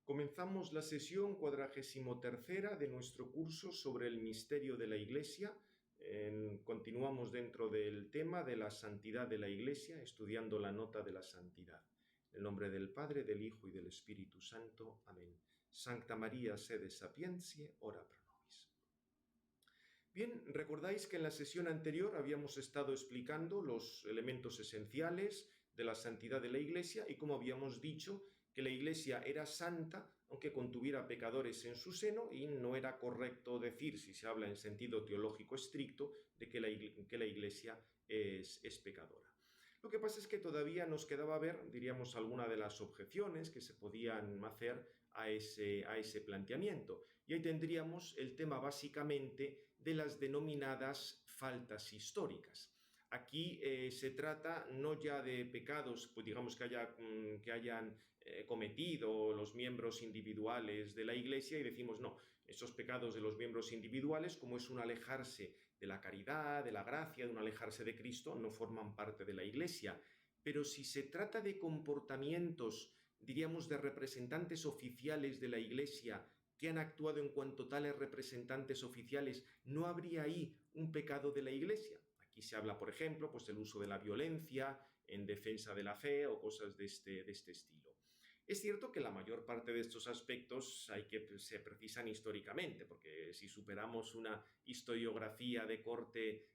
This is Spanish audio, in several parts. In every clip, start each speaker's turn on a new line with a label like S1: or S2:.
S1: Comenzamos la sesión 43ª de nuestro curso sobre el misterio de la Iglesia. Continuamos dentro del tema de la santidad de la Iglesia, estudiando la nota de la santidad. En el nombre del Padre, del Hijo y del Espíritu Santo. Amén. Sancta María, sede sapientiae, ora pro nobis. Bien, recordáis que en la sesión anterior habíamos estado explicando los elementos esenciales de la santidad de la Iglesia y como habíamos dicho que la Iglesia era santa aunque contuviera pecadores en su seno y no era correcto decir, si se habla en sentido teológico estricto, de que la Iglesia es pecadora. Lo que pasa es que todavía nos quedaba ver, diríamos, alguna de las objeciones que se podían hacer a ese planteamiento. Y ahí tendríamos el tema básicamente de las denominadas faltas históricas. Aquí se trata no ya de pecados, pues digamos que hayan cometido los miembros individuales de la Iglesia y decimos no, esos pecados de los miembros individuales, como es un alejarse de la caridad, de la gracia, de un alejarse de Cristo, no forman parte de la Iglesia. Pero si se trata de comportamientos, diríamos, de representantes oficiales de la Iglesia, que han actuado en cuanto tales representantes oficiales, ¿no habría ahí un pecado de la Iglesia? Aquí se habla, por ejemplo, pues del uso de la violencia en defensa de la fe o cosas de este estilo. Es cierto que la mayor parte de estos aspectos se precisan históricamente, porque si superamos una historiografía de corte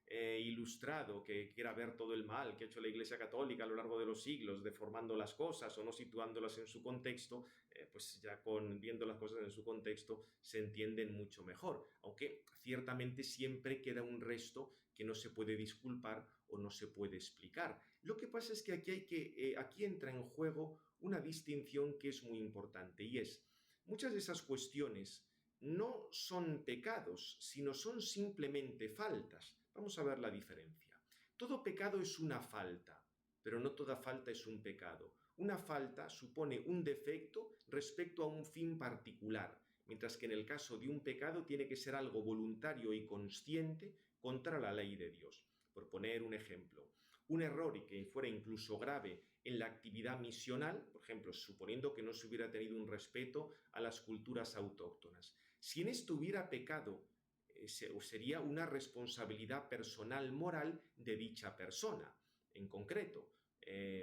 S1: ilustrado que quiera ver todo el mal que ha hecho la Iglesia Católica a lo largo de los siglos, deformando las cosas o no situándolas en su contexto, pues ya viendo las cosas en su contexto se entienden mucho mejor, aunque ciertamente siempre queda un resto que no se puede disculpar o no se puede explicar. Lo que pasa es que aquí entra en juego una distinción que es muy importante y es, muchas de esas cuestiones no son pecados, sino son simplemente faltas. Vamos a ver la diferencia. Todo pecado es una falta, pero no toda falta es un pecado. Una falta supone un defecto respecto a un fin particular, mientras que en el caso de un pecado tiene que ser algo voluntario y consciente contra la ley de Dios. Por poner un ejemplo, un error y que fuera incluso grave en la actividad misional, por ejemplo, suponiendo que no se hubiera tenido un respeto a las culturas autóctonas. Si en esto hubiera pecado, sería una responsabilidad personal moral de dicha persona, en concreto.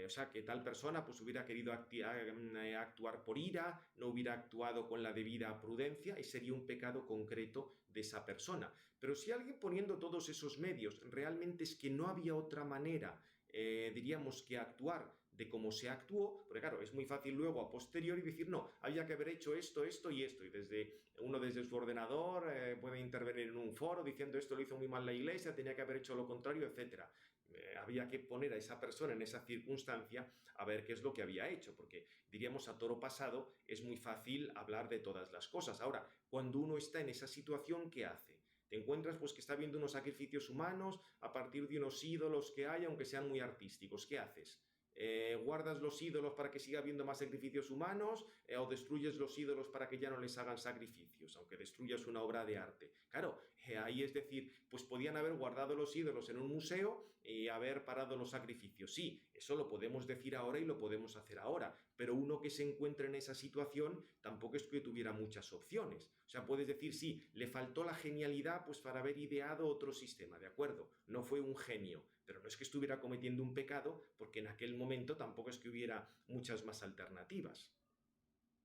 S1: O sea, que tal persona pues hubiera querido actuar por ira, no hubiera actuado con la debida prudencia y sería un pecado concreto de esa persona. Pero si alguien poniendo todos esos medios realmente es que no había otra manera, diríamos que actuar de cómo se actuó, porque claro, es muy fácil luego a posteriori decir no, había que haber hecho esto, esto y esto, y desde su ordenador puede intervenir en un foro diciendo esto lo hizo muy mal la Iglesia, tenía que haber hecho lo contrario, etc. Había que poner a esa persona en esa circunstancia a ver qué es lo que había hecho, porque diríamos a toro pasado es muy fácil hablar de todas las cosas. Ahora, cuando uno está en esa situación, ¿qué hace? Te encuentras pues que está viendo unos sacrificios humanos a partir de unos ídolos que hay, aunque sean muy artísticos. ¿Qué haces? ¿Guardas los ídolos para que siga habiendo más sacrificios humanos o destruyes los ídolos para que ya no les hagan sacrificios, aunque destruyas una obra de arte? Claro, ahí es decir, pues podían haber guardado los ídolos en un museo y haber parado los sacrificios. Sí, eso lo podemos decir ahora y lo podemos hacer ahora, pero uno que se encuentre en esa situación tampoco es que tuviera muchas opciones. O sea, puedes decir, sí, le faltó la genialidad pues para haber ideado otro sistema, ¿de acuerdo? No fue un genio, pero no es que estuviera cometiendo un pecado porque en aquel momento tampoco es que hubiera muchas más alternativas.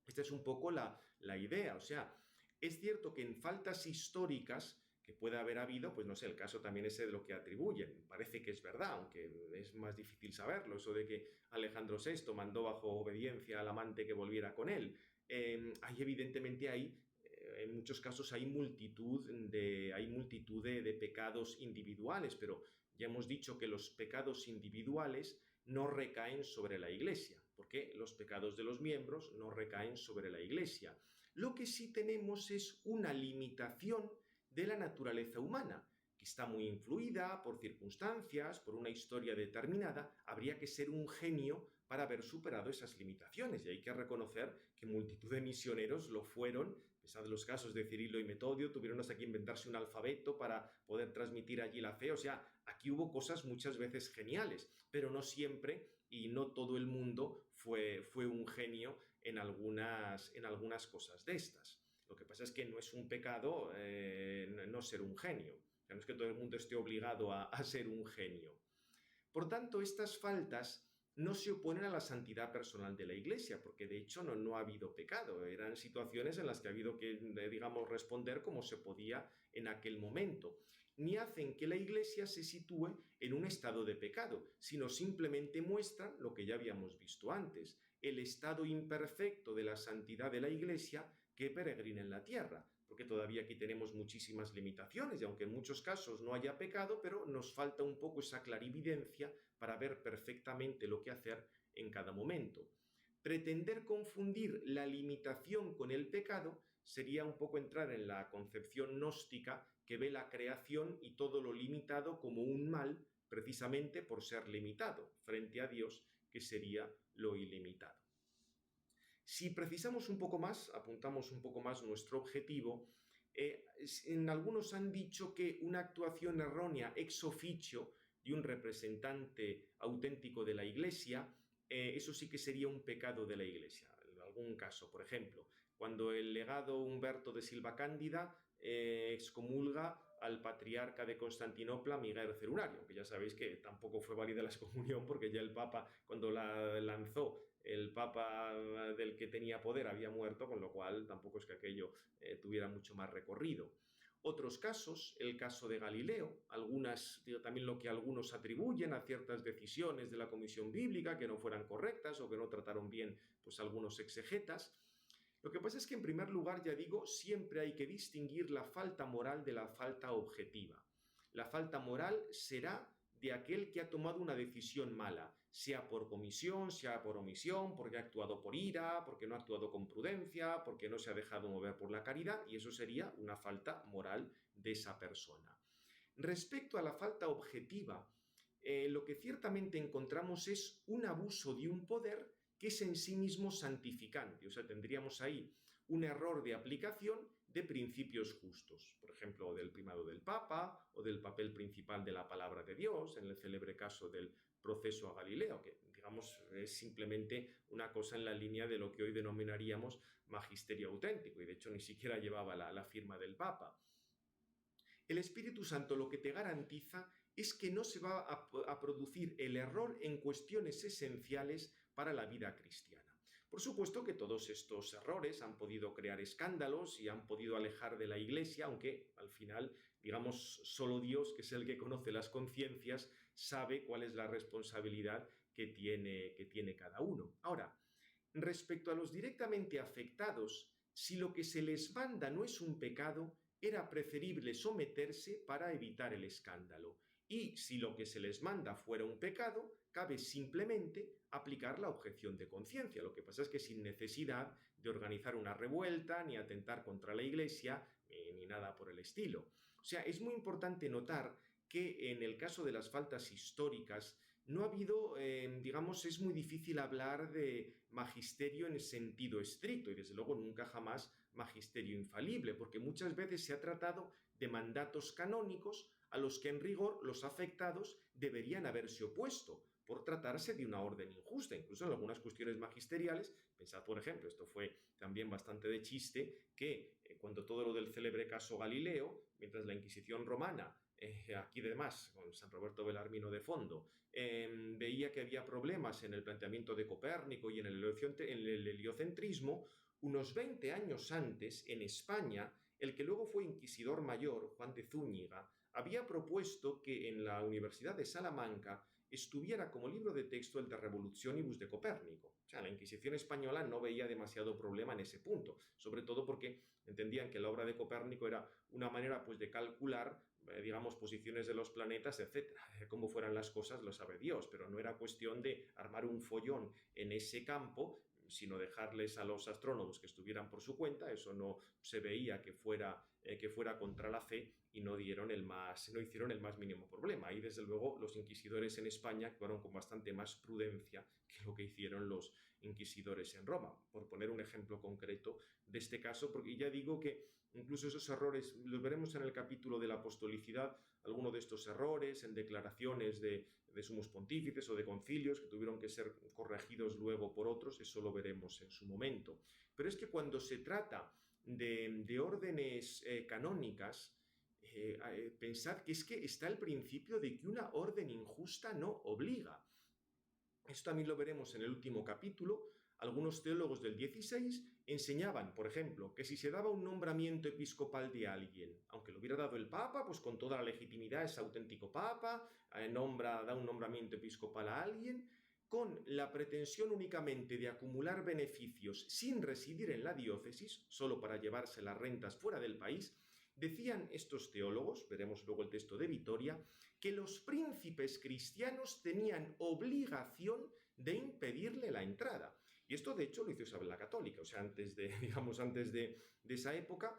S1: Esta es un poco la idea, o sea, es cierto que en faltas históricas que pueda haber habido, pues no sé, el caso también ese de lo que atribuyen, parece que es verdad, aunque es más difícil saberlo, eso de que Alejandro VI mandó bajo obediencia al amante que volviera con él. Ahí evidentemente en muchos casos hay multitud de pecados individuales, pero ya hemos dicho que los pecados individuales no recaen sobre la Iglesia, porque los pecados de los miembros no recaen sobre la Iglesia. Lo que sí tenemos es una limitación de la naturaleza humana, que está muy influida por circunstancias, por una historia determinada. Habría que ser un genio para haber superado esas limitaciones, y hay que reconocer que multitud de misioneros lo fueron Pensad los casos de Cirilo y Metodio, tuvieron hasta que inventarse un alfabeto para poder transmitir allí la fe. O sea, aquí hubo cosas muchas veces geniales, pero no siempre y no todo el mundo fue un genio en algunas cosas de estas. Lo que pasa es que no es un pecado no ser un genio. O sea, no es que todo el mundo esté obligado a ser un genio. Por tanto, estas faltas no se oponen a la santidad personal de la Iglesia, porque de hecho no ha habido pecado. Eran situaciones en las que ha habido que, digamos, responder como se podía en aquel momento. Ni hacen que la Iglesia se sitúe en un estado de pecado, sino simplemente muestran lo que ya habíamos visto antes, el estado imperfecto de la santidad de la Iglesia que peregrina en la tierra, porque todavía aquí tenemos muchísimas limitaciones y aunque en muchos casos no haya pecado, pero nos falta un poco esa clarividencia para ver perfectamente lo que hacer en cada momento. Pretender confundir la limitación con el pecado sería un poco entrar en la concepción gnóstica que ve la creación y todo lo limitado como un mal precisamente por ser limitado frente a Dios, que sería lo ilimitado. Si precisamos un poco más, apuntamos un poco más nuestro objetivo, en algunos han dicho que una actuación errónea ex officio de un representante auténtico de la Iglesia, eso sí que sería un pecado de la Iglesia. En algún caso, por ejemplo, cuando el legado Humberto de Silva Cándida excomulga al patriarca de Constantinopla, Miguel Cerulario, que ya sabéis que tampoco fue válida la excomunión porque ya el Papa, cuando la lanzó, el Papa del que tenía poder había muerto, con lo cual tampoco es que aquello tuviera mucho más recorrido. Otros casos, el caso de Galileo, también lo que algunos atribuyen a ciertas decisiones de la Comisión Bíblica que no fueran correctas o que no trataron bien pues, algunos exegetas. Lo que pasa es que, en primer lugar, ya digo, siempre hay que distinguir la falta moral de la falta objetiva. La falta moral será de aquel que ha tomado una decisión mala, sea por comisión, sea por omisión, porque ha actuado por ira, porque no ha actuado con prudencia, porque no se ha dejado mover por la caridad, y eso sería una falta moral de esa persona. Respecto a la falta objetiva, lo que ciertamente encontramos es un abuso de un poder que es en sí mismo santificante. O sea, tendríamos ahí un error de aplicación de principios justos, por ejemplo, del primado del Papa o del papel principal de la palabra de Dios, en el célebre caso del proceso a Galileo, que digamos es simplemente una cosa en la línea de lo que hoy denominaríamos magisterio auténtico, y de hecho ni siquiera llevaba la firma del Papa. El Espíritu Santo lo que te garantiza es que no se va a producir el error en cuestiones esenciales para la vida cristiana. Por supuesto que todos estos errores han podido crear escándalos y han podido alejar de la Iglesia, aunque al final, digamos, solo Dios, que es el que conoce las conciencias, sabe cuál es la responsabilidad que tiene cada uno. Ahora, respecto a los directamente afectados, si lo que se les manda no es un pecado, era preferible someterse para evitar el escándalo. Y si lo que se les manda fuera un pecado, cabe simplemente aplicar la objeción de conciencia. Lo que pasa es que sin necesidad de organizar una revuelta, ni atentar contra la Iglesia, ni nada por el estilo. O sea, es muy importante notar que en el caso de las faltas históricas no ha habido, digamos, es muy difícil hablar de magisterio en sentido estricto y desde luego nunca jamás magisterio infalible, porque muchas veces se ha tratado de mandatos canónicos a los que en rigor los afectados deberían haberse opuesto por tratarse de una orden injusta, incluso en algunas cuestiones magisteriales. Pensad, por ejemplo, esto fue también bastante de chiste, que cuando todo lo del célebre caso Galileo, mientras la Inquisición romana, aquí además con San Roberto Belarmino de fondo, veía que había problemas en el planteamiento de Copérnico y en el heliocentrismo, unos 20 años antes, en España, el que luego fue inquisidor mayor, Juan de Zúñiga, había propuesto que en la Universidad de Salamanca estuviera como libro de texto el de Revolutionibus de Copérnico. O sea, la Inquisición española no veía demasiado problema en ese punto, sobre todo porque entendían que la obra de Copérnico era una manera pues, de calcular, digamos, posiciones de los planetas, etc. Cómo fueran las cosas lo sabe Dios, pero no era cuestión de armar un follón en ese campo, sino dejarles a los astrónomos que estuvieran por su cuenta. Eso no se veía que fuera contra la fe y no hicieron el más mínimo problema. Y desde luego los inquisidores en España actuaron con bastante más prudencia que lo que hicieron los inquisidores en Roma, por poner un ejemplo concreto de este caso, porque ya digo que incluso esos errores los veremos en el capítulo de la apostolicidad, algunos de estos errores en declaraciones de sumos pontífices o de concilios que tuvieron que ser corregidos luego por otros, eso lo veremos en su momento. Pero es que cuando se trata de órdenes canónicas, pensad que es que está el principio de que una orden injusta no obliga. Esto también lo veremos en el último capítulo. Algunos teólogos del 16 enseñaban, por ejemplo, que si se daba un nombramiento episcopal de alguien, aunque lo hubiera dado el Papa, pues con toda la legitimidad es auténtico Papa, da un nombramiento episcopal a alguien, con la pretensión únicamente de acumular beneficios sin residir en la diócesis, solo para llevarse las rentas fuera del país, decían estos teólogos, veremos luego el texto de Vitoria, que los príncipes cristianos tenían obligación de impedirle la entrada. Y esto, de hecho, lo hizo Isabel la Católica. O sea, antes de esa época,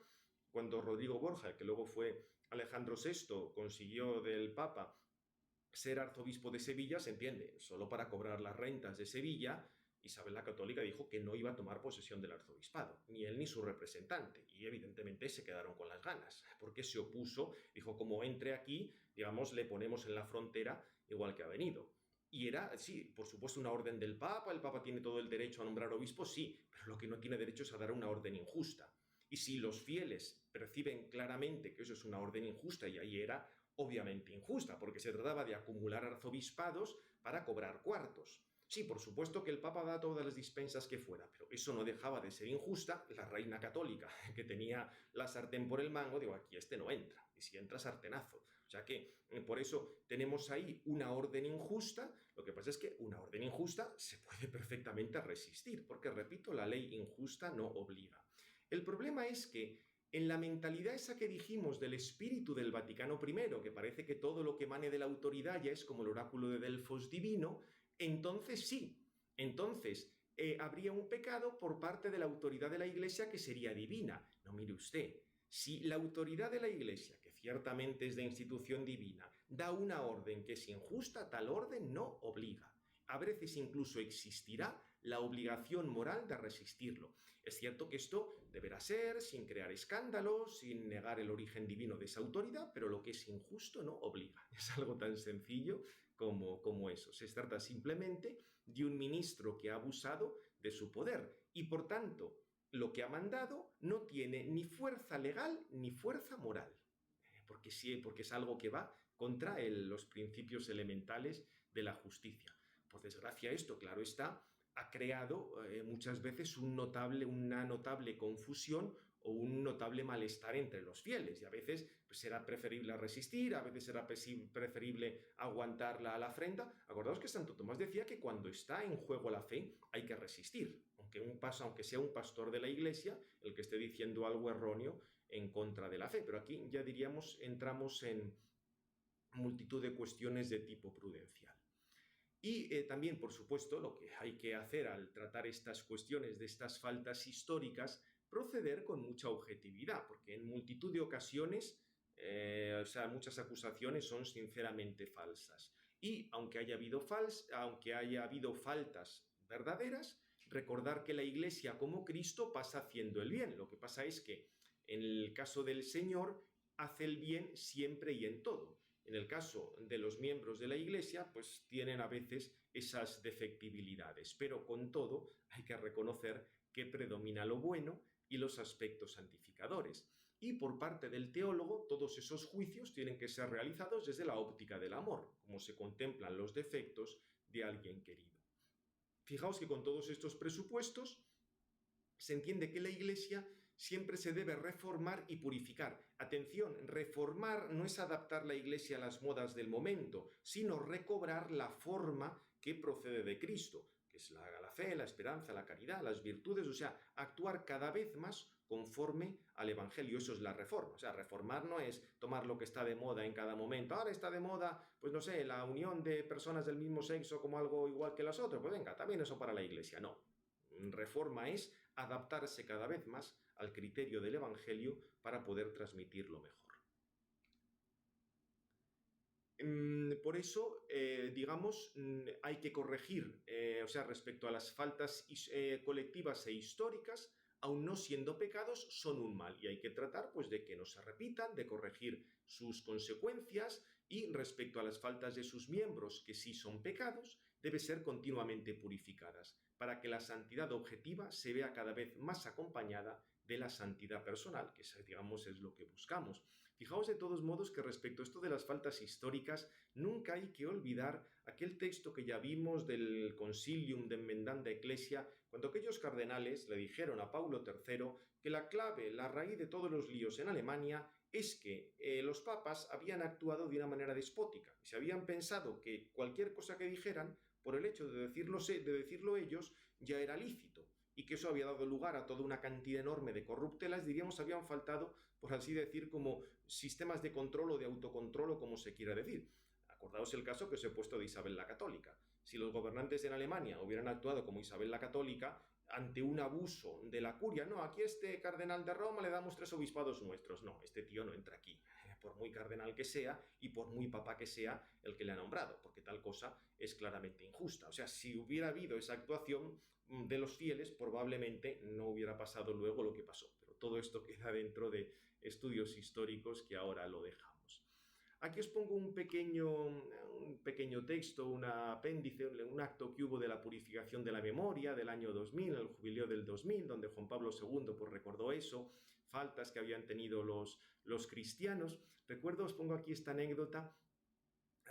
S1: cuando Rodrigo Borja, que luego fue Alejandro VI, consiguió del Papa ser arzobispo de Sevilla, se entiende, solo para cobrar las rentas de Sevilla, Isabel la Católica dijo que no iba a tomar posesión del arzobispado, ni él ni su representante, y evidentemente se quedaron con las ganas, porque se opuso, dijo, como entre aquí, digamos, le ponemos en la frontera igual que ha venido. Y era, sí, por supuesto, una orden del Papa, el Papa tiene todo el derecho a nombrar obispos, sí, pero lo que no tiene derecho es a dar una orden injusta. Y si los fieles perciben claramente que eso es una orden injusta, y ahí era obviamente injusta, porque se trataba de acumular arzobispados para cobrar cuartos. Sí, por supuesto que el Papa da todas las dispensas que fuera, pero eso no dejaba de ser injusta. La reina católica, que tenía la sartén por el mango, digo, aquí este no entra, y si entra, sartenazo. O sea que por eso tenemos ahí una orden injusta. Lo que pasa es que una orden injusta se puede perfectamente resistir, porque, repito, la ley injusta no obliga. El problema es que en la mentalidad esa que dijimos del espíritu del Vaticano I, que parece que todo lo que emane de la autoridad ya es como el oráculo de Delfos divino, entonces sí, habría un pecado por parte de la autoridad de la Iglesia que sería divina. No, mire usted, si la autoridad de la Iglesia, que ciertamente es de institución divina, da una orden que es injusta, tal orden no obliga. A veces incluso existirá la obligación moral de resistirlo. Es cierto que esto deberá ser sin crear escándalos, sin negar el origen divino de esa autoridad, pero lo que es injusto no obliga. Es algo tan sencillo como eso. Se trata simplemente de un ministro que ha abusado de su poder y, por tanto, lo que ha mandado no tiene ni fuerza legal ni fuerza moral, porque es algo que va contra los principios elementales de la justicia. Por desgracia, esto, claro está, ha creado muchas veces una notable confusión o un notable malestar entre los fieles, y a veces pues, será preferible resistir, a veces será preferible aguantar la afrenta. Acordaos que Santo Tomás decía que cuando está en juego la fe hay que resistir, aunque sea un pastor de la Iglesia el que esté diciendo algo erróneo en contra de la fe. Pero aquí ya diríamos, entramos en multitud de cuestiones de tipo prudencial. Y también, por supuesto, lo que hay que hacer al tratar estas cuestiones de estas faltas históricas, proceder con mucha objetividad, porque en multitud de ocasiones, muchas acusaciones son sinceramente falsas. Y aunque haya habido faltas verdaderas, recordar que la Iglesia como Cristo pasa haciendo el bien. Lo que pasa es que en el caso del Señor hace el bien siempre y en todo. En el caso de los miembros de la Iglesia, pues tienen a veces esas defectibilidades, pero con todo hay que reconocer que predomina lo bueno y los aspectos santificadores. Y por parte del teólogo, todos esos juicios tienen que ser realizados desde la óptica del amor, como se contemplan los defectos de alguien querido. Fijaos que con todos estos presupuestos se entiende que la Iglesia siempre se debe reformar y purificar. Atención, reformar no es adaptar la Iglesia a las modas del momento, sino recobrar la forma que procede de Cristo, que es la fe, la esperanza, la caridad, las virtudes, o sea, actuar cada vez más conforme al Evangelio. Eso es la reforma. O sea, reformar no es tomar lo que está de moda en cada momento. Ahora está de moda, pues no sé, la unión de personas del mismo sexo como algo igual que las otras. Pues venga, también eso para la Iglesia. No. reforma es adaptarse cada vez más al criterio del Evangelio para poder transmitirlo mejor. Por eso, digamos, hay que corregir, o sea, respecto a las faltas colectivas e históricas, aun no siendo pecados, son un mal y hay que tratar pues de que no se repitan, de corregir sus consecuencias y respecto a las faltas de sus miembros, que sí son pecados, debe ser continuamente purificadas para que la santidad objetiva se vea cada vez más acompañada de la santidad personal, que digamos es lo que buscamos. Fijaos de todos modos que respecto a esto de las faltas históricas, nunca hay que olvidar aquel texto que ya vimos del Concilium de Enmendanda Ecclesia, cuando aquellos cardenales le dijeron a Paulo III que la clave, la raíz de todos los líos en Alemania es que los papas habían actuado de una manera despótica y se habían pensado que cualquier cosa que dijeran, por el hecho de decirlo ellos, ya era lícito, y que eso había dado lugar a toda una cantidad enorme de corruptelas, diríamos, habían faltado, por así decir, como sistemas de control o de autocontrol o como se quiera decir. Acordaos el caso que os he puesto de Isabel la Católica. Si los gobernantes en Alemania hubieran actuado como Isabel la Católica, ante un abuso de la curia, no, aquí este cardenal de Roma le damos 3 obispados nuestros, no, este tío no entra aquí, por muy cardenal que sea y por muy papa que sea el que le ha nombrado, porque tal cosa es claramente injusta. O sea, si hubiera habido esa actuación de los fieles, probablemente no hubiera pasado luego lo que pasó, pero todo esto queda dentro de estudios históricos que ahora lo dejamos. Aquí os pongo un pequeño texto, un apéndice, un acto que hubo de la purificación de la memoria del año 2000, el jubileo del 2000, donde Juan Pablo II pues, recordó eso, faltas que habían tenido los cristianos. Recuerdo, os pongo aquí esta anécdota,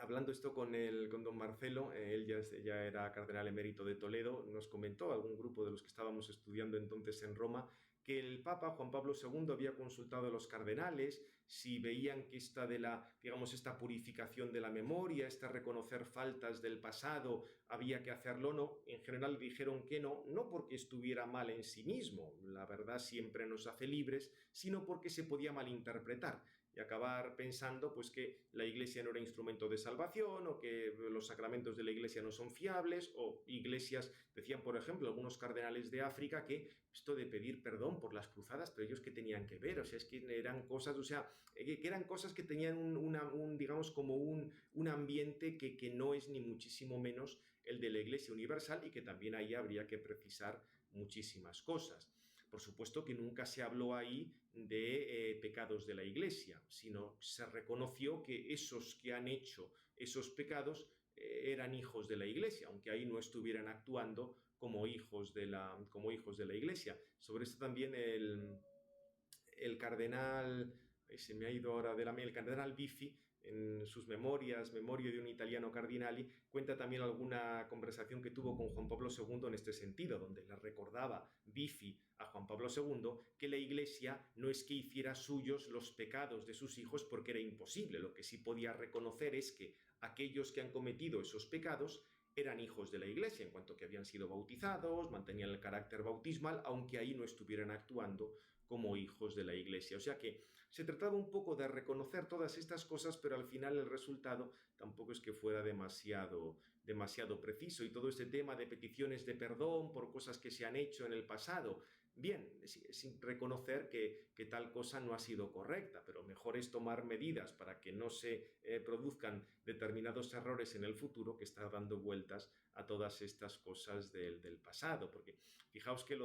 S1: hablando esto con don Marcelo, él ya era cardenal emérito de Toledo, nos comentó, algún grupo de los que estábamos estudiando entonces en Roma, que el Papa Juan Pablo II había consultado a los cardenales si veían que esta purificación de la memoria, reconocer faltas del pasado, había que hacerlo o no. En general dijeron que no, no porque estuviera mal en sí mismo, la verdad siempre nos hace libres, sino porque se podía malinterpretar y acabar pensando pues que la Iglesia no era instrumento de salvación o que los sacramentos de la Iglesia no son fiables, o iglesias, decían por ejemplo algunos cardenales de África que esto de pedir perdón por las cruzadas, pero ellos qué tenían que ver, o sea, es que eran cosas, o sea, que eran cosas que tenían digamos como un ambiente que no es ni muchísimo menos el de la Iglesia universal y que también ahí habría que precisar muchísimas cosas. Por supuesto que nunca se habló ahí de pecados de la Iglesia, sino se reconoció que esos que han hecho esos pecados eran hijos de la Iglesia, aunque ahí no estuvieran actuando como hijos de la Iglesia. Sobre esto también el cardenal, se me ha ido ahora el cardenal Biffi, en sus memorias, Memoria de un italiano cardinali, cuenta también alguna conversación que tuvo con Juan Pablo II en este sentido, donde le recordaba Biffi a Juan Pablo II que la Iglesia no es que hiciera suyos los pecados de sus hijos porque era imposible, lo que sí podía reconocer es que aquellos que han cometido esos pecados eran hijos de la Iglesia, en cuanto que habían sido bautizados, mantenían el carácter bautismal, aunque ahí no estuvieran actuando como hijos de la Iglesia. O sea que se trataba un poco de reconocer todas estas cosas, pero al final el resultado tampoco es que fuera demasiado preciso. Y todo este tema de peticiones de perdón por cosas que se han hecho en el pasado, bien, sin reconocer que tal cosa no ha sido correcta, pero mejor es tomar medidas para que no se produzcan determinados errores en el futuro que estar dando vueltas a todas estas cosas del pasado. Porque fijaos que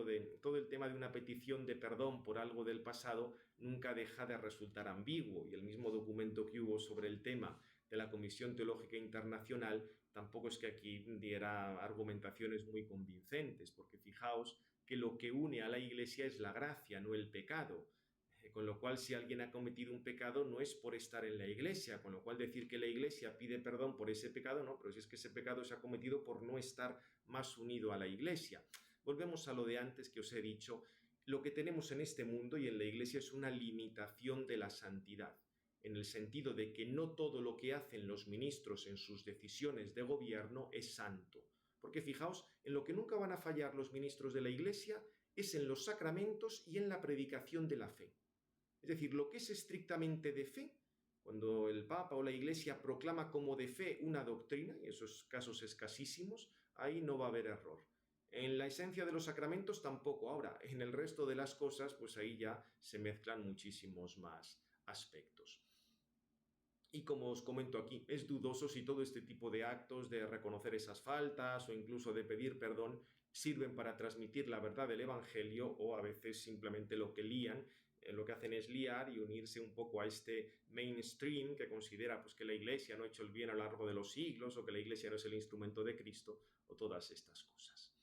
S1: todo el tema de una petición de perdón por algo del pasado nunca deja de resultar ambiguo, y el mismo documento que hubo sobre el tema de la Comisión Teológica Internacional tampoco es que aquí diera argumentaciones muy convincentes, porque fijaos que lo que une a la Iglesia es la gracia, no el pecado. Con lo cual, si alguien ha cometido un pecado, no es por estar en la Iglesia, con lo cual decir que la Iglesia pide perdón por ese pecado, no, pero si es que ese pecado se ha cometido por no estar más unido a la Iglesia. Volvemos a lo de antes que os he dicho, lo que tenemos en este mundo y en la Iglesia es una limitación de la santidad, en el sentido de que no todo lo que hacen los ministros en sus decisiones de gobierno es santo. Porque fijaos, en lo que nunca van a fallar los ministros de la Iglesia es en los sacramentos y en la predicación de la fe. Es decir, lo que es estrictamente de fe, cuando el Papa o la Iglesia proclama como de fe una doctrina, y esos casos escasísimos, ahí no va a haber error. En la esencia de los sacramentos tampoco. Ahora, en el resto de las cosas, pues ahí ya se mezclan muchísimos más aspectos. Y como os comento aquí, es dudoso si todo este tipo de actos de reconocer esas faltas o incluso de pedir perdón sirven para transmitir la verdad del Evangelio, o a veces simplemente lo que lían, lo que hacen es liar y unirse un poco a este mainstream que considera pues, que la Iglesia no ha hecho el bien a lo largo de los siglos, o que la Iglesia no es el instrumento de Cristo, o todas estas cosas.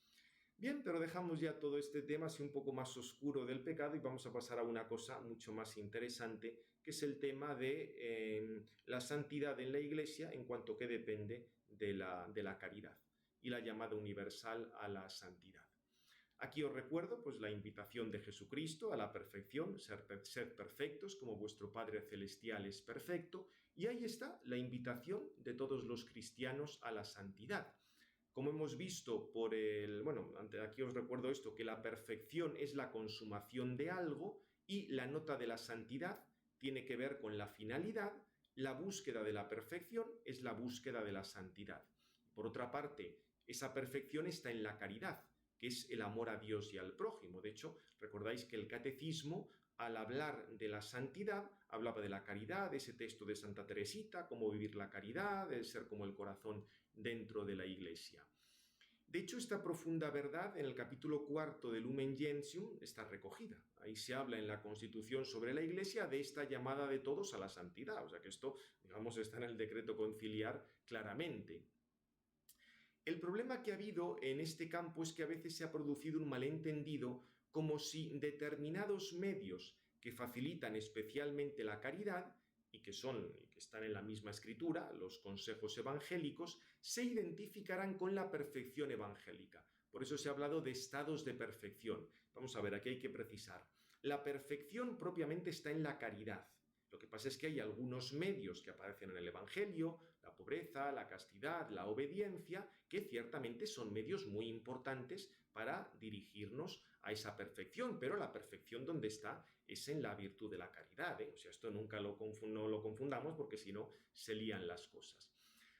S1: Bien, pero dejamos ya todo este tema así un poco más oscuro del pecado y vamos a pasar a una cosa mucho más interesante, que es el tema de la santidad en la Iglesia en cuanto que depende de la caridad y la llamada universal a la santidad. Aquí os recuerdo pues la invitación de Jesucristo a la perfección, ser perfectos como vuestro Padre Celestial es perfecto, y ahí está la invitación de todos los cristianos a la santidad. Como hemos visto aquí os recuerdo esto, que la perfección es la consumación de algo y la nota de la santidad tiene que ver con la finalidad. La búsqueda de la perfección es la búsqueda de la santidad. Por otra parte, esa perfección está en la caridad, que es el amor a Dios y al prójimo. De hecho, recordáis que el catecismo, al hablar de la santidad, hablaba de la caridad, de ese texto de Santa Teresita, cómo vivir la caridad, de ser como el corazón dentro de la Iglesia. De hecho, esta profunda verdad en el capítulo 4 del Lumen Gentium está recogida. Ahí se habla en la Constitución sobre la Iglesia de esta llamada de todos a la santidad. O sea que esto, digamos, está en el decreto conciliar claramente. El problema que ha habido en este campo es que a veces se ha producido un malentendido, como si determinados medios que facilitan especialmente la caridad y que están en la misma escritura, los consejos evangélicos, se identificarán con la perfección evangélica. Por eso se ha hablado de estados de perfección. Vamos a ver, aquí hay que precisar. La perfección propiamente está en la caridad. Lo que pasa es que hay algunos medios que aparecen en el Evangelio, la pobreza, la castidad, la obediencia, que ciertamente son medios muy importantes para dirigirnos a esa perfección, pero la perfección donde está es en la virtud de la caridad, ¿eh? O sea, esto nunca no lo confundamos, porque si no se lían las cosas.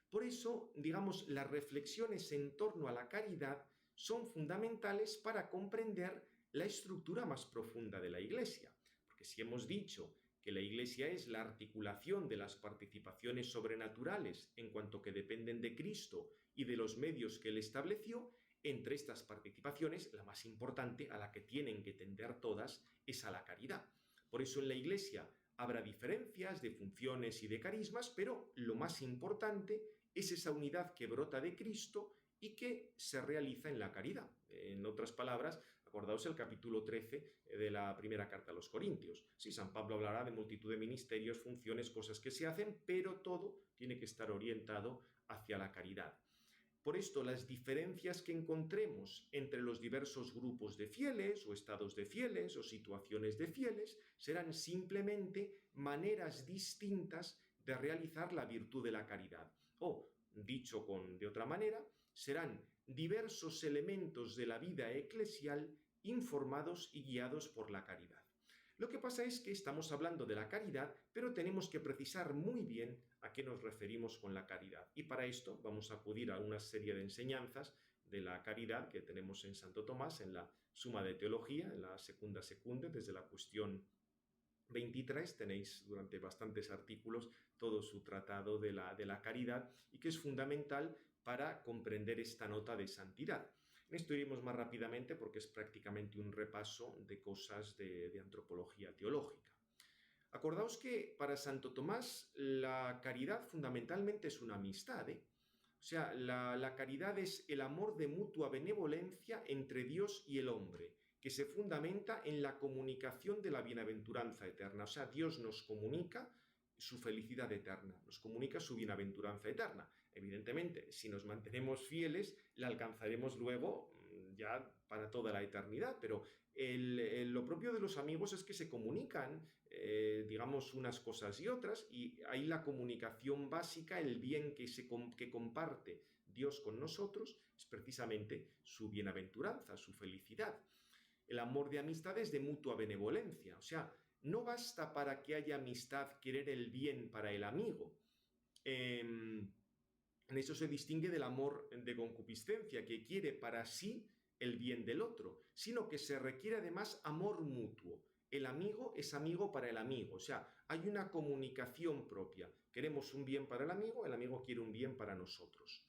S1: Por eso, digamos, las reflexiones en torno a la caridad son fundamentales para comprender la estructura más profunda de la Iglesia, porque si hemos dicho que la Iglesia es la articulación de las participaciones sobrenaturales en cuanto que dependen de Cristo y de los medios que Él estableció, entre estas participaciones, la más importante, a la que tienen que tender todas, es a la caridad. Por eso en la Iglesia habrá diferencias de funciones y de carismas, pero lo más importante es esa unidad que brota de Cristo y que se realiza en la caridad. En otras palabras, acordaos el capítulo 13 de la primera carta a los Corintios. Sí, San Pablo hablará de multitud de ministerios, funciones, cosas que se hacen, pero todo tiene que estar orientado hacia la caridad. Por esto, las diferencias que encontremos entre los diversos grupos de fieles, o estados de fieles, o situaciones de fieles, serán simplemente maneras distintas de realizar la virtud de la caridad. O, dicho de otra manera, serán diversos elementos de la vida eclesial informados y guiados por la caridad. Lo que pasa es que estamos hablando de la caridad, pero tenemos que precisar muy bien a qué nos referimos con la caridad. Y para esto vamos a acudir a una serie de enseñanzas de la caridad que tenemos en Santo Tomás, en la Suma de Teología, en la Secunda Secunde, desde la cuestión 23, tenéis durante bastantes artículos todo su tratado de la caridad, y que es fundamental para comprender esta nota de santidad. En esto iremos más rápidamente porque es prácticamente un repaso de cosas de antropología teológica. Acordaos que para Santo Tomás la caridad fundamentalmente es una amistad, ¿eh? O sea, la caridad es el amor de mutua benevolencia entre Dios y el hombre, que se fundamenta en la comunicación de la bienaventuranza eterna. O sea, Dios nos comunica su felicidad eterna, nos comunica su bienaventuranza eterna. Evidentemente, si nos mantenemos fieles, la alcanzaremos luego ya para toda la eternidad, pero lo propio de los amigos es que se comunican, digamos, unas cosas y otras, y ahí la comunicación básica, el bien que comparte Dios con nosotros, es precisamente su bienaventuranza, su felicidad. El amor de amistad es de mutua benevolencia, o sea, no basta para que haya amistad querer el bien para el amigo. En eso se distingue del amor de concupiscencia, que quiere para sí el bien del otro, sino que se requiere además amor mutuo. El amigo es amigo para el amigo, o sea, hay una comunicación propia. Queremos un bien para el amigo quiere un bien para nosotros.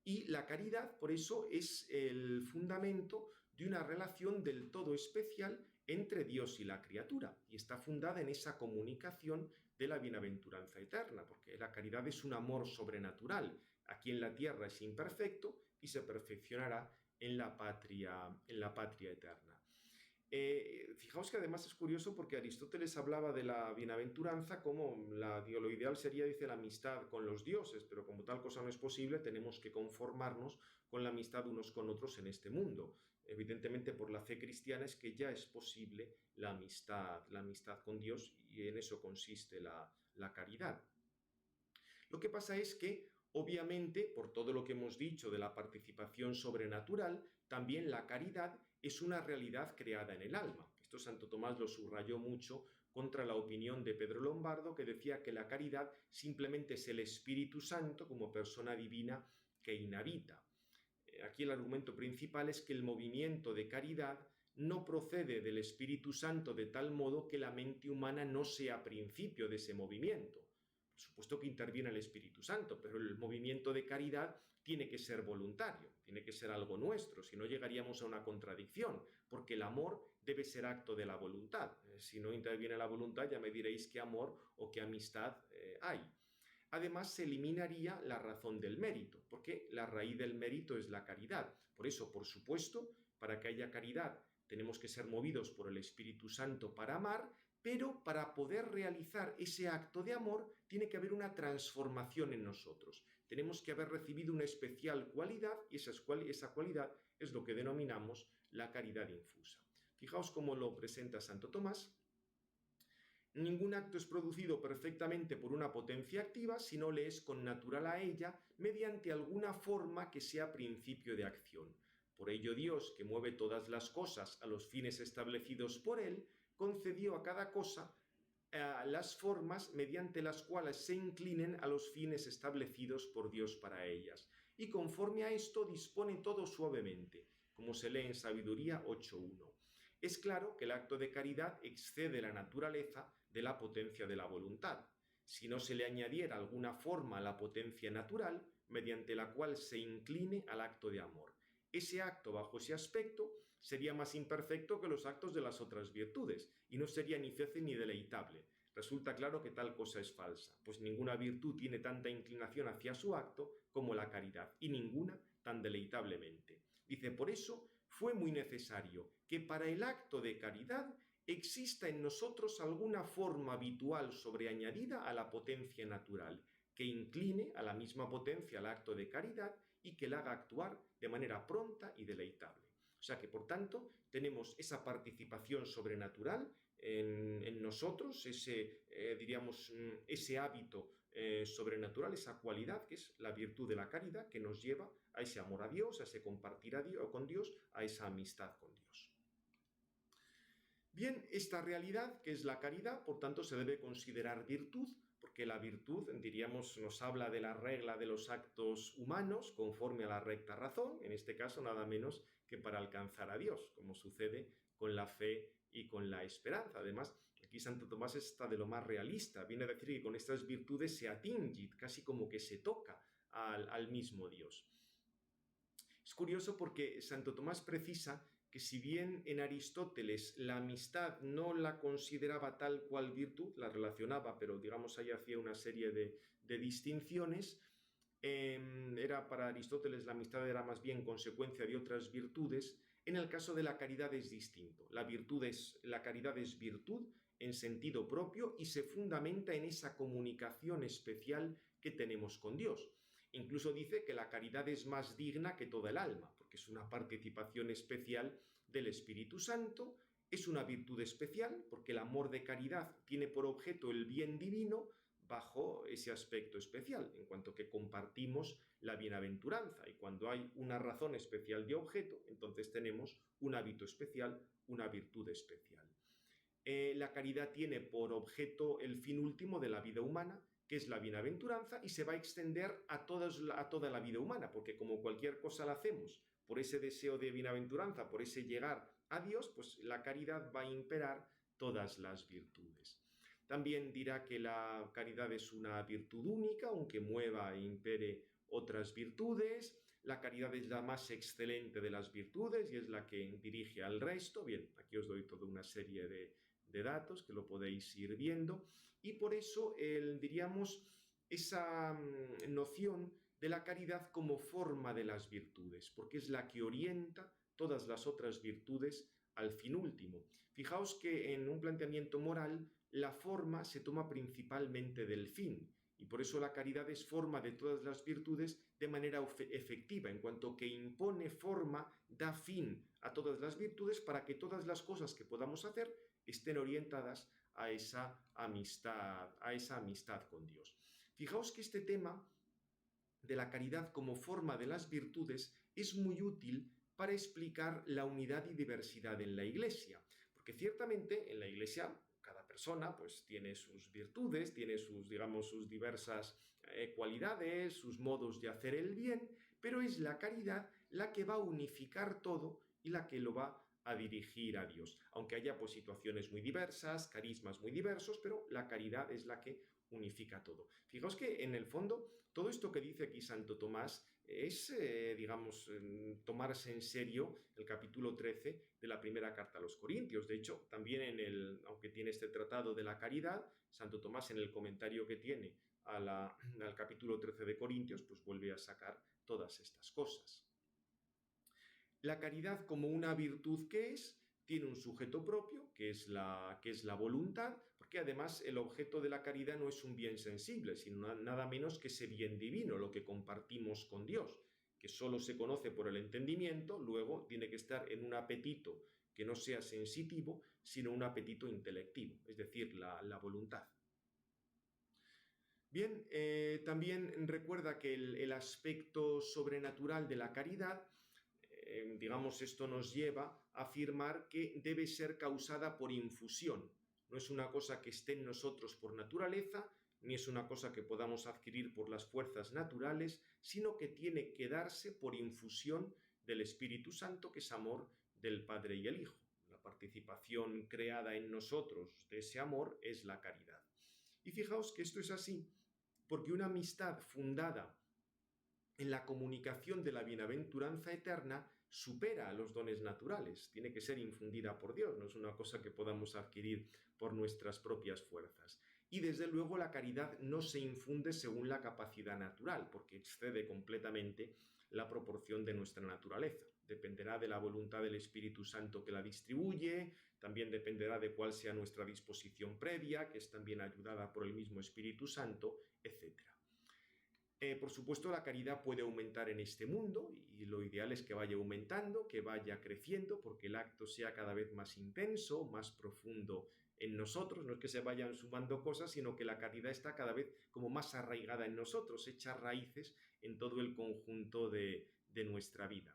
S1: Y la caridad, por eso, es el fundamento de una relación del todo especial entre Dios y la criatura, y está fundada en esa comunicación de la bienaventuranza eterna, porque la caridad es un amor sobrenatural. Aquí en la tierra es imperfecto y se perfeccionará en la patria eterna. Fijaos que además es curioso porque Aristóteles hablaba de la bienaventuranza como lo ideal sería, dice, la amistad con los dioses, pero como tal cosa no es posible, tenemos que conformarnos con la amistad unos con otros en este mundo. Evidentemente, por la fe cristiana es que ya es posible la amistad con Dios, y en eso consiste la caridad. Lo que pasa es que, obviamente, por todo lo que hemos dicho de la participación sobrenatural, también la caridad es una realidad creada en el alma. Esto Santo Tomás lo subrayó mucho contra la opinión de Pedro Lombardo, que decía que la caridad simplemente es el Espíritu Santo como persona divina que inhabita. Aquí el argumento principal es que el movimiento de caridad no procede del Espíritu Santo de tal modo que la mente humana no sea principio de ese movimiento. Por supuesto que interviene el Espíritu Santo, pero el movimiento de caridad tiene que ser voluntario, tiene que ser algo nuestro, si no llegaríamos a una contradicción, porque el amor debe ser acto de la voluntad. Si no interviene la voluntad, ya me diréis qué amor o qué amistad hay. Además, se eliminaría la razón del mérito, porque la raíz del mérito es la caridad. Por eso, por supuesto, para que haya caridad, tenemos que ser movidos por el Espíritu Santo para amar, pero para poder realizar ese acto de amor tiene que haber una transformación en nosotros. Tenemos que haber recibido una especial cualidad y esa cualidad es lo que denominamos la caridad infusa. Fijaos cómo lo presenta Santo Tomás. Ningún acto es producido perfectamente por una potencia activa, sino le es connatural a ella mediante alguna forma que sea principio de acción. Por ello Dios, que mueve todas las cosas a los fines establecidos por Él, concedió a cada cosa las formas mediante las cuales se inclinen a los fines establecidos por Dios para ellas. Y conforme a esto dispone todo suavemente, como se lee en Sabiduría 8.1. Es claro que el acto de caridad excede la naturaleza de la potencia de la voluntad. Si no se le añadiera alguna forma a la potencia natural, mediante la cual se incline al acto de amor. Ese acto, bajo ese aspecto, sería más imperfecto que los actos de las otras virtudes, y no sería ni fácil ni deleitable. Resulta claro que tal cosa es falsa, pues ninguna virtud tiene tanta inclinación hacia su acto como la caridad, y ninguna tan deleitablemente. Dice, por eso fue muy necesario que para el acto de caridad exista en nosotros alguna forma habitual sobreañadida a la potencia natural, que incline a la misma potencia al acto de caridad y que la haga actuar de manera pronta y deleitable. O sea que, por tanto, tenemos esa participación sobrenatural en nosotros, ese hábito sobrenatural, esa cualidad que es la virtud de la caridad, que nos lleva a ese amor a Dios, a ese compartir con Dios, a esa amistad con Dios. Bien, esta realidad, que es la caridad, por tanto, se debe considerar virtud, porque la virtud, diríamos, nos habla de la regla de los actos humanos conforme a la recta razón, en este caso nada menos que para alcanzar a Dios, como sucede con la fe y con la esperanza. Además, aquí Santo Tomás está de lo más realista, viene a decir que con estas virtudes se atingit, casi como que se toca al mismo Dios. Es curioso porque Santo Tomás precisa que si bien en Aristóteles la amistad no la consideraba tal cual virtud, la relacionaba, pero digamos ahí hacía una serie de distinciones, para Aristóteles la amistad era más bien consecuencia de otras virtudes. En el caso de la caridad es distinto. La caridad es virtud en sentido propio y se fundamenta en esa comunicación especial que tenemos con Dios. Incluso dice que la caridad es más digna que toda el alma, porque es una participación especial del Espíritu Santo, es una virtud especial, porque el amor de caridad tiene por objeto el bien divino bajo ese aspecto especial, en cuanto que compartimos la bienaventuranza, y cuando hay una razón especial de objeto, entonces tenemos un hábito especial, una virtud especial. La caridad tiene por objeto el fin último de la vida humana, que es la bienaventuranza, y se va a extender a toda la vida humana, porque como cualquier cosa la hacemos por ese deseo de bienaventuranza, por ese llegar a Dios, pues la caridad va a imperar todas las virtudes. También dirá que la caridad es una virtud única, aunque mueva e impere otras virtudes. La caridad es la más excelente de las virtudes y es la que dirige al resto. Bien, aquí os doy toda una serie de datos que lo podéis ir viendo. Y por eso diríamos esa noción de la caridad como forma de las virtudes, porque es la que orienta todas las otras virtudes al fin último. Fijaos que en un planteamiento moral la forma se toma principalmente del fin, y por eso la caridad es forma de todas las virtudes de manera efectiva, en cuanto que impone forma, da fin a todas las virtudes para que todas las cosas que podamos hacer estén orientadas a esa amistad con Dios. Fijaos que este tema de la caridad como forma de las virtudes es muy útil para explicar la unidad y diversidad en la Iglesia, porque ciertamente en la Iglesia cada persona pues tiene sus virtudes, tiene sus, digamos, sus diversas cualidades, sus modos de hacer el bien, pero es la caridad la que va a unificar todo y la que lo va a dirigir a Dios, aunque haya pues situaciones muy diversas, carismas muy diversos, pero la caridad es la que unifica todo. Fijaos que en el fondo todo esto que dice aquí Santo Tomás es, digamos, tomarse en serio el capítulo 13 de la primera carta a los Corintios. De hecho, también aunque tiene este tratado de la caridad, Santo Tomás en el comentario que tiene al capítulo 13 de Corintios, pues vuelve a sacar todas estas cosas. La caridad como una virtud que tiene un sujeto propio, que es la voluntad, porque además el objeto de la caridad no es un bien sensible, sino nada menos que ese bien divino, lo que compartimos con Dios, que solo se conoce por el entendimiento, luego tiene que estar en un apetito que no sea sensitivo, sino un apetito intelectivo, es decir, la voluntad. Bien, también recuerda que el aspecto sobrenatural de la caridad, digamos, esto nos lleva a afirmar que debe ser causada por infusión. No es una cosa que esté en nosotros por naturaleza, ni es una cosa que podamos adquirir por las fuerzas naturales, sino que tiene que darse por infusión del Espíritu Santo, que es amor del Padre y el Hijo. La participación creada en nosotros de ese amor es la caridad. Y fijaos que esto es así, porque una amistad fundada en la comunicación de la bienaventuranza eterna supera a los dones naturales, tiene que ser infundida por Dios, no es una cosa que podamos adquirir por nuestras propias fuerzas. Y desde luego la caridad no se infunde según la capacidad natural, porque excede completamente la proporción de nuestra naturaleza. Dependerá de la voluntad del Espíritu Santo que la distribuye, también dependerá de cuál sea nuestra disposición previa, que es también ayudada por el mismo Espíritu Santo, etc. Por supuesto, la caridad puede aumentar en este mundo y lo ideal es que vaya aumentando, que vaya creciendo, porque el acto sea cada vez más intenso, más profundo en nosotros. No es que se vayan sumando cosas, sino que la caridad está cada vez como más arraigada en nosotros, echa raíces en todo el conjunto de nuestra vida.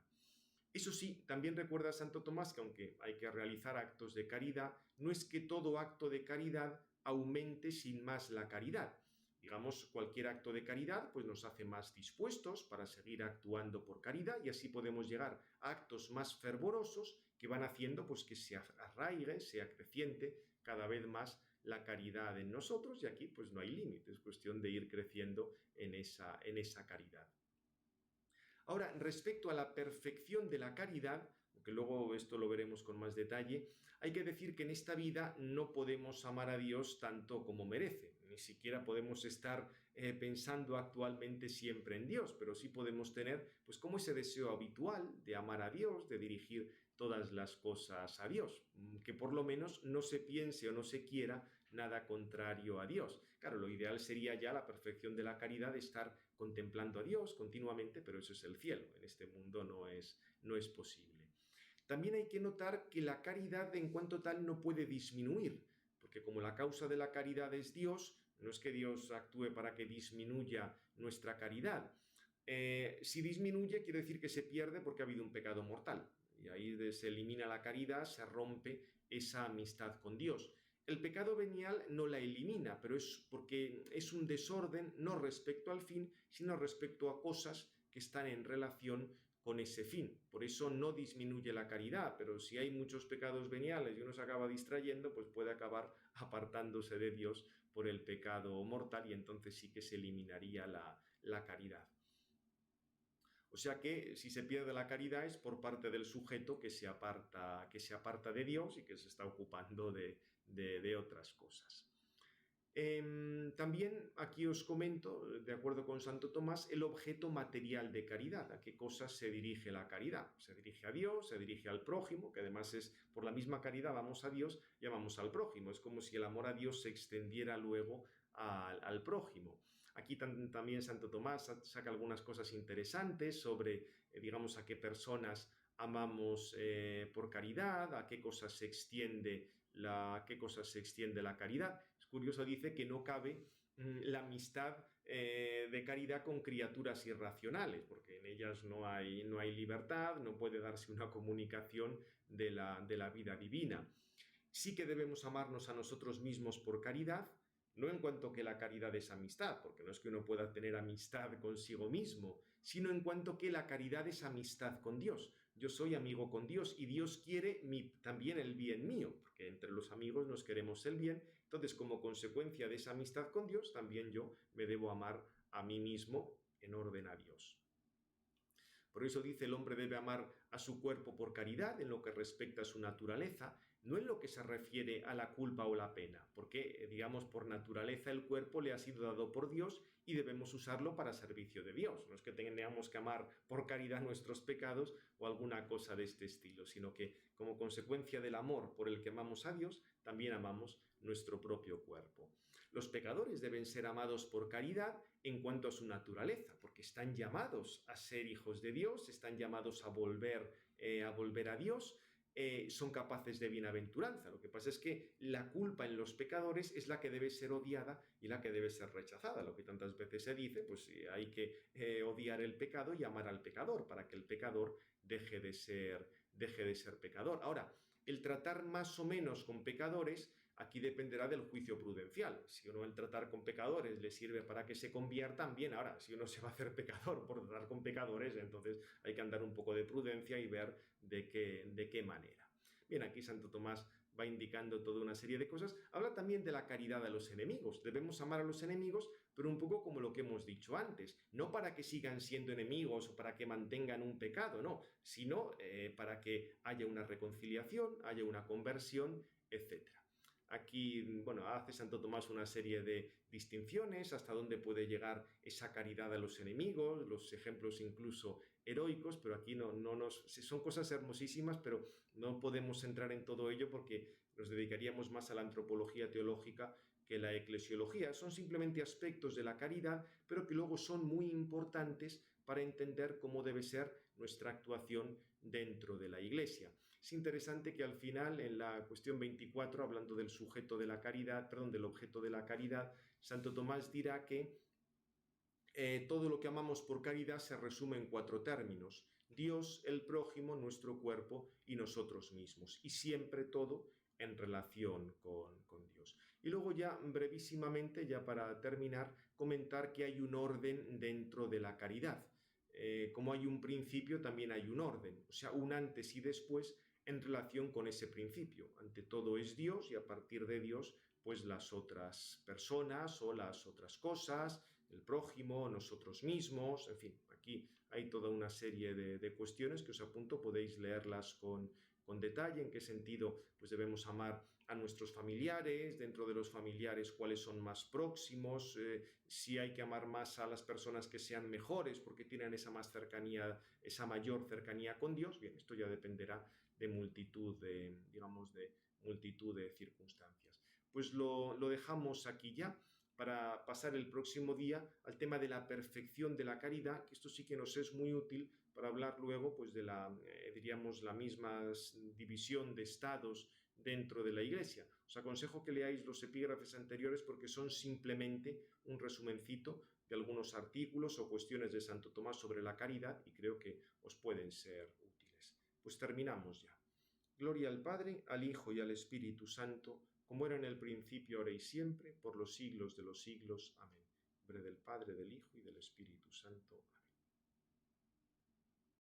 S1: Eso sí, también recuerda Santo Tomás que aunque hay que realizar actos de caridad, no es que todo acto de caridad aumente sin más la caridad. Digamos, cualquier acto de caridad pues nos hace más dispuestos para seguir actuando por caridad y así podemos llegar a actos más fervorosos que van haciendo pues que se arraigue, se acreciente cada vez más la caridad en nosotros y aquí pues no hay límite, es cuestión de ir creciendo en esa caridad. Ahora, respecto a la perfección de la caridad, que luego esto lo veremos con más detalle, hay que decir que en esta vida no podemos amar a Dios tanto como merece. Ni siquiera podemos estar pensando actualmente siempre en Dios, pero sí podemos tener pues como ese deseo habitual de amar a Dios, de dirigir todas las cosas a Dios, que por lo menos no se piense o no se quiera nada contrario a Dios. Claro, lo ideal sería ya la perfección de la caridad, estar contemplando a Dios continuamente, pero eso es el cielo, en este mundo no es posible. También hay que notar que la caridad en cuanto tal no puede disminuir, porque como la causa de la caridad es Dios, no es que Dios actúe para que disminuya nuestra caridad. Si disminuye quiere decir que se pierde porque ha habido un pecado mortal, y ahí se elimina la caridad, se rompe esa amistad con Dios. El pecado venial no la elimina, pero es porque es un desorden no respecto al fin, sino respecto a cosas que están en relación con ese fin. Por eso no disminuye la caridad, pero si hay muchos pecados veniales y uno se acaba distrayendo, pues puede acabar apartándose de Dios por el pecado mortal y entonces sí que se eliminaría la caridad. O sea que si se pierde la caridad es por parte del sujeto que se aparta de Dios y que se está ocupando de otras cosas. También aquí os comento, de acuerdo con Santo Tomás, el objeto material de caridad, a qué cosas se dirige la caridad. Se dirige a Dios, se dirige al prójimo, que además es por la misma caridad vamos a Dios y amamos al prójimo. Es como si el amor a Dios se extendiera luego al prójimo. Aquí también Santo Tomás saca algunas cosas interesantes sobre, digamos, a qué personas amamos por caridad, a qué cosas se extiende la caridad. Es curioso, dice que no cabe la amistad de caridad con criaturas irracionales, porque en ellas no hay libertad, no puede darse una comunicación de la vida divina. Sí que debemos amarnos a nosotros mismos por caridad, no en cuanto que la caridad es amistad, porque no es que uno pueda tener amistad consigo mismo, sino en cuanto que la caridad es amistad con Dios. Yo soy amigo con Dios y Dios quiere también el bien mío, porque entre los amigos nos queremos el bien. Entonces, como consecuencia de esa amistad con Dios, también yo me debo amar a mí mismo en orden a Dios. Por eso dice, el hombre debe amar a su cuerpo por caridad en lo que respecta a su naturaleza, no en lo que se refiere a la culpa o la pena, porque, digamos, por naturaleza el cuerpo le ha sido dado por Dios y debemos usarlo para servicio de Dios. No es que tengamos que amar por caridad nuestros pecados o alguna cosa de este estilo, sino que como consecuencia del amor por el que amamos a Dios, también amamos nuestro propio cuerpo. Los pecadores deben ser amados por caridad en cuanto a su naturaleza, porque están llamados a ser hijos de Dios, están llamados a volver a Dios, son capaces de bienaventuranza. Lo que pasa es que la culpa en los pecadores es la que debe ser odiada y la que debe ser rechazada. Lo que tantas veces se dice, pues hay que odiar el pecado y amar al pecador para que el pecador deje de ser pecador. Ahora, el tratar más o menos con pecadores aquí dependerá del juicio prudencial. Si uno el tratar con pecadores le sirve para que se conviertan, bien. Ahora, si uno se va a hacer pecador por tratar con pecadores, entonces hay que andar un poco de prudencia y ver de qué manera. Bien, aquí Santo Tomás va indicando toda una serie de cosas. Habla también de la caridad a los enemigos. Debemos amar a los enemigos, pero un poco como lo que hemos dicho antes. No para que sigan siendo enemigos o para que mantengan un pecado, no, sino para que haya una reconciliación, haya una conversión, etc. Aquí, bueno, hace Santo Tomás una serie de distinciones, hasta dónde puede llegar esa caridad a los enemigos, los ejemplos incluso heroicos, pero aquí son cosas hermosísimas, pero no podemos entrar en todo ello porque nos dedicaríamos más a la antropología teológica que la eclesiología. Son simplemente aspectos de la caridad, pero que luego son muy importantes para entender cómo debe ser nuestra actuación dentro de la Iglesia. Es interesante que al final, en la cuestión 24, hablando del sujeto de la caridad, del objeto de la caridad, Santo Tomás dirá que todo lo que amamos por caridad se resume en 4 términos: Dios, el prójimo, nuestro cuerpo y nosotros mismos. Y siempre todo en relación con Dios. Y luego ya brevísimamente, ya para terminar, comentar que hay un orden dentro de la caridad. Como hay un principio, también hay un orden, o sea, un antes y después en relación con ese principio. Ante todo es Dios y a partir de Dios, pues las otras personas o las otras cosas, el prójimo, nosotros mismos, en fin, aquí hay toda una serie de cuestiones que os apunto, podéis leerlas con detalle, en qué sentido pues debemos amar a nuestros familiares, dentro de los familiares cuáles son más próximos, si hay que amar más a las personas que sean mejores porque tienen esa mayor cercanía con Dios. Bien, esto ya dependerá de multitud de circunstancias. Pues lo dejamos aquí ya para pasar el próximo día al tema de la perfección de la caridad, que esto sí que nos es muy útil para hablar luego pues de diríamos, la misma división de estados dentro de la Iglesia. Os aconsejo que leáis los epígrafes anteriores porque son simplemente un resumencito de algunos artículos o cuestiones de Santo Tomás sobre la caridad y creo que os pueden ser útiles. Pues terminamos ya. Gloria al Padre, al Hijo y al Espíritu Santo, como era en el principio, ahora y siempre, por los siglos de los siglos. Amén. En nombre del Padre, del Hijo y del Espíritu Santo. Amén.